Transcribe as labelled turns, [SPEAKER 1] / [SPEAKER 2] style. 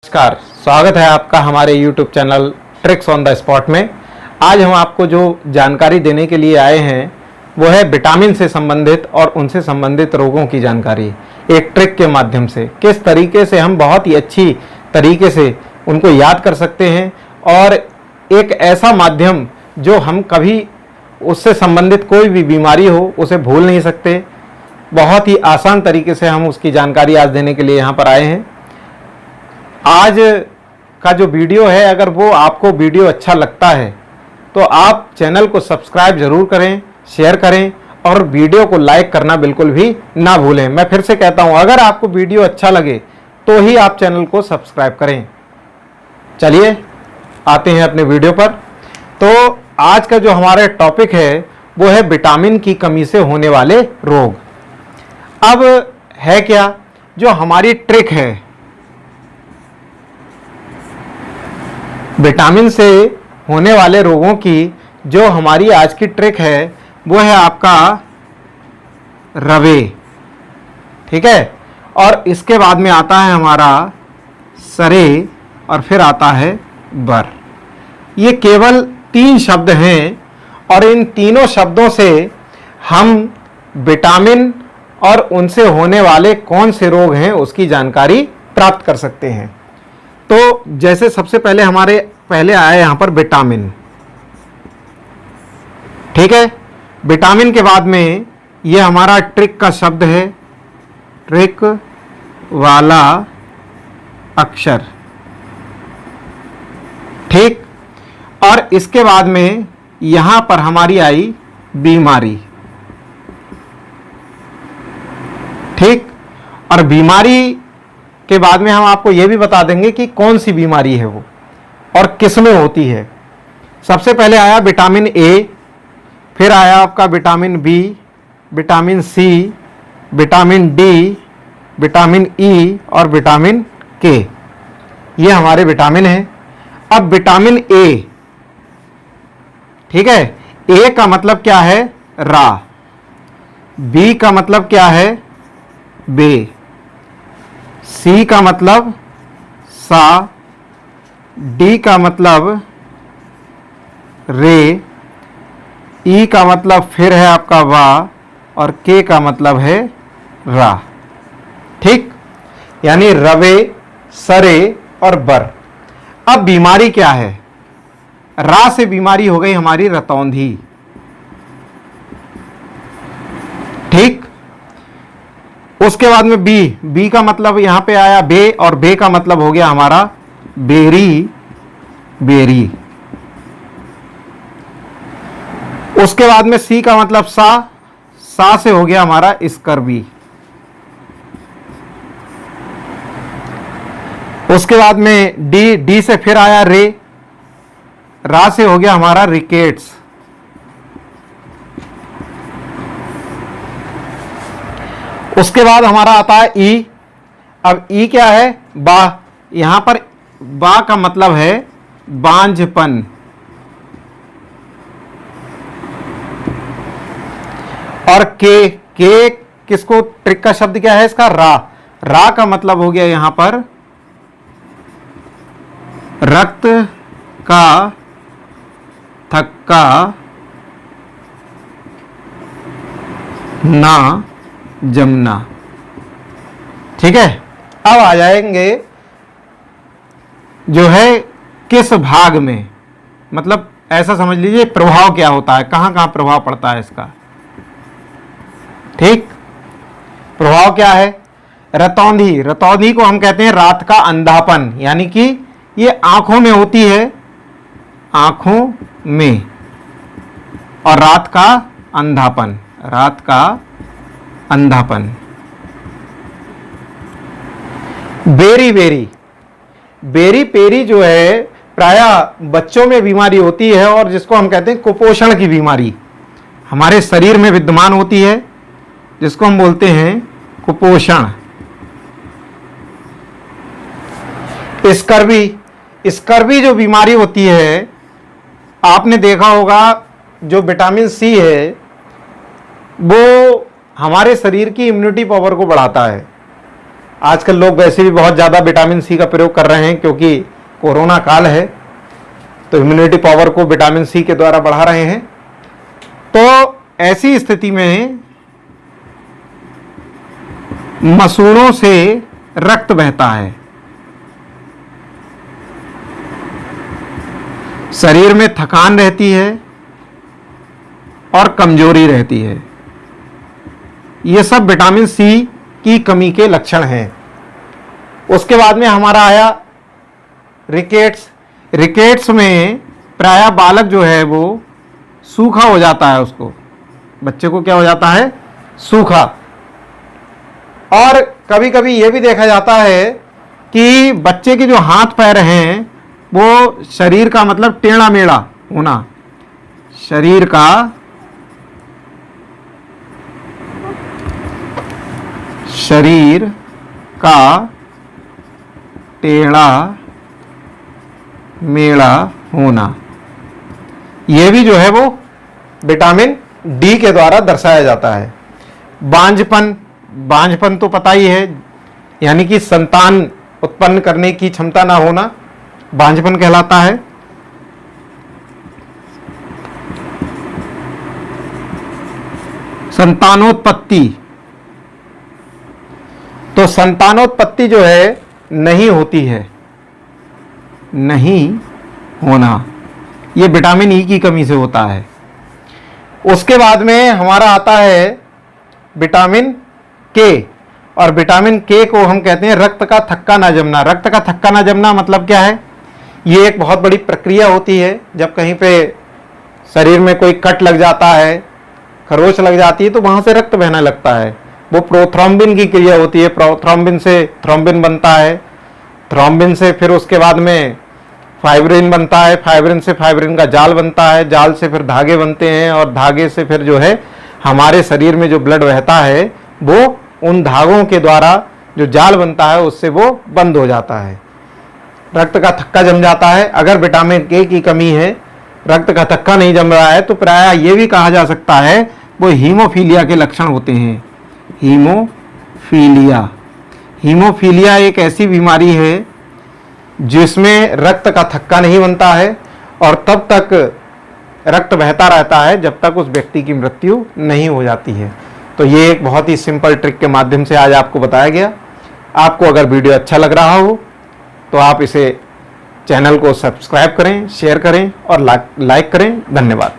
[SPEAKER 1] नमस्कार, स्वागत है आपका हमारे YouTube channel tricks on the spot में। आज हम आपको जो जानकारी देने के लिए आए हैं वो है विटामिन से संबंधित और उनसे संबंधित रोगों की जानकारी। एक ट्रिक के माध्यम से किस तरीके से हम बहुत ही अच्छी तरीके से उनको याद कर सकते हैं और एक ऐसा माध्यम जो हम कभी उससे संबंधित कोई भी बीमारी हो उसे भूल नहीं सकते। बहुत ही आसान तरीके से हम उसकी जानकारी आज देने के लिए यहाँ पर आए हैं। आज का जो वीडियो है, अगर वो आपको वीडियो अच्छा लगता है तो आप चैनल को सब्सक्राइब ज़रूर करें, शेयर करें और वीडियो को लाइक करना बिल्कुल भी ना भूलें। मैं फिर से कहता हूं, अगर आपको वीडियो अच्छा लगे तो ही आप चैनल को सब्सक्राइब करें। चलिए आते हैं अपने वीडियो पर। तो आज का जो हमारा टॉपिक है वो है विटामिन की कमी से होने वाले रोग। अब है क्या जो हमारी ट्रिक है, विटामिन से होने वाले रोगों की जो हमारी आज की ट्रिक है वो है आपका रवे, ठीक है। और इसके बाद में आता है हमारा सरे और फिर आता है बर। ये केवल 3 शब्द हैं और इन तीनों शब्दों से हम विटामिन और उनसे होने वाले कौन से रोग हैं उसकी जानकारी प्राप्त कर सकते हैं। तो जैसे सबसे पहले हमारे पहले आया यहां पर विटामिन, ठीक है। विटामिन के बाद में ये हमारा ट्रिक का शब्द है, ट्रिक वाला अक्षर, ठीक। और इसके बाद में यहां पर हमारी आई बीमारी, ठीक। और बीमारी के बाद में हम आपको यह भी बता देंगे कि कौन सी बीमारी है वो और किस में होती है। सबसे पहले आया विटामिन ए, फिर आया आपका vitamin B, vitamin C, vitamin D, vitamin E और विटामिन के। ये हमारे विटामिन हैं। अब विटामिन ए, ठीक है। ए का मतलब क्या है? रा। बी का मतलब क्या है? बे। सी का मतलब सा, डी का मतलब रे, ई का मतलब फिर है आपका वा और के का मतलब है रा, ठीक। यानी रवे, सरे और बर। अब बीमारी क्या है? रा से बीमारी हो गई हमारी रतौंधी, ठीक। उसके बाद में बी, बी का मतलब यहां पे आया बे और बे का मतलब हो गया हमारा बेरी, बेरी। उसके बाद में सी का मतलब सा, सा से हो गया हमारा स्कर्वी। उसके बाद में डी, डी से फिर आया रे, रा से हो गया हमारा रिकेट्स। उसके बाद हमारा आता है ई। अब ई क्या है? बा। यहां पर बा का मतलब है बांझपन। और के किसको, ट्रिक का शब्द क्या है इसका? रा। रा का मतलब हो गया यहां पर रक्त का थक्का ना जमना, ठीक है। अब आ जाएंगे जो है किस भाग में, मतलब ऐसा समझ लीजिए प्रभाव क्या होता है, कहां कहां प्रभाव पड़ता है इसका, ठीक। प्रभाव क्या है? रतौंधी, रतौंधी को हम कहते हैं रात का अंधापन, यानी कि ये आंखों में होती है, आंखों में। और रात का अंधापन, रात का अंधापन। बेरी बेरी, बेरी पेरी जो है प्रायः बच्चों में बीमारी होती है और जिसको हम कहते हैं कुपोषण की बीमारी हमारे शरीर में विद्यमान होती है, जिसको हम बोलते हैं कुपोषण। स्कर्वी, स्कर्वी जो बीमारी होती है, आपने देखा होगा जो विटामिन सी है वो हमारे शरीर की इम्यूनिटी पावर को बढ़ाता है। आजकल लोग वैसे भी बहुत ज़्यादा विटामिन सी का प्रयोग कर रहे हैं, क्योंकि कोरोना काल है, तो इम्यूनिटी पावर को विटामिन सी के द्वारा बढ़ा रहे हैं। तो ऐसी स्थिति में मसूड़ों से रक्त बहता है, शरीर में थकान रहती है और कमजोरी रहती है। ये सब विटामिन सी की कमी के लक्षण हैं। उसके बाद में हमारा आया रिकेट्स। रिकेट्स में प्रायः बालक जो है वो सूखा हो जाता है, उसको बच्चे को क्या हो जाता है, सूखा। और कभी कभी ये भी देखा जाता है कि बच्चे के जो हाथ पैर हैं वो शरीर का मतलब टेढ़ा मेढ़ा होना, शरीर का टेढ़ा मेढ़ा होना, यह भी जो है वो विटामिन डी के द्वारा दर्शाया जाता है। बांझपन तो पता ही है, यानी कि संतान उत्पन्न करने की क्षमता ना होना बांझपन कहलाता है। संतानोत्पत्ति, तो संतानोत्पत्ति जो है नहीं होती है, नहीं होना, ये विटामिन ई की कमी से होता है। उसके बाद में हमारा आता है विटामिन के, और विटामिन के को हम कहते हैं रक्त का थक्का ना जमना। रक्त का थक्का ना जमना मतलब क्या है, ये एक बहुत बड़ी प्रक्रिया होती है। जब कहीं पे शरीर में कोई कट लग जाता है, खरोच लग जाती है, तो वहां से रक्त बहने लगता है, वो प्रोथ्रोम्बिन की क्रिया होती है। प्रोथ्रोम्बिन से थ्रोम्बिन बनता है, थ्रोम्बिन से फिर उसके बाद में फाइब्रिन बनता है, फाइब्रिन से फाइब्रिन का जाल बनता है, जाल से फिर धागे बनते हैं, और धागे से फिर जो है हमारे शरीर में जो ब्लड बहता है वो उन धागों के द्वारा जो जाल बनता है उससे वो बंद हो जाता है, रक्त का थक्का जम जाता है। अगर विटामिन के की कमी है, रक्त का थक्का नहीं जम रहा है, तो प्रायः ये भी कहा जा सकता है वो हीमोफीलिया के लक्षण होते हैं। हीमोफीलिया एक ऐसी बीमारी है जिसमें रक्त का थक्का नहीं बनता है और तब तक रक्त बहता रहता है जब तक उस व्यक्ति की मृत्यु नहीं हो जाती है। तो ये एक बहुत ही सिंपल ट्रिक के माध्यम से आज आपको बताया गया। आपको अगर वीडियो अच्छा लग रहा हो तो आप इसे चैनल को सब्सक्राइब करें, शेयर करें और लाइक करें। धन्यवाद।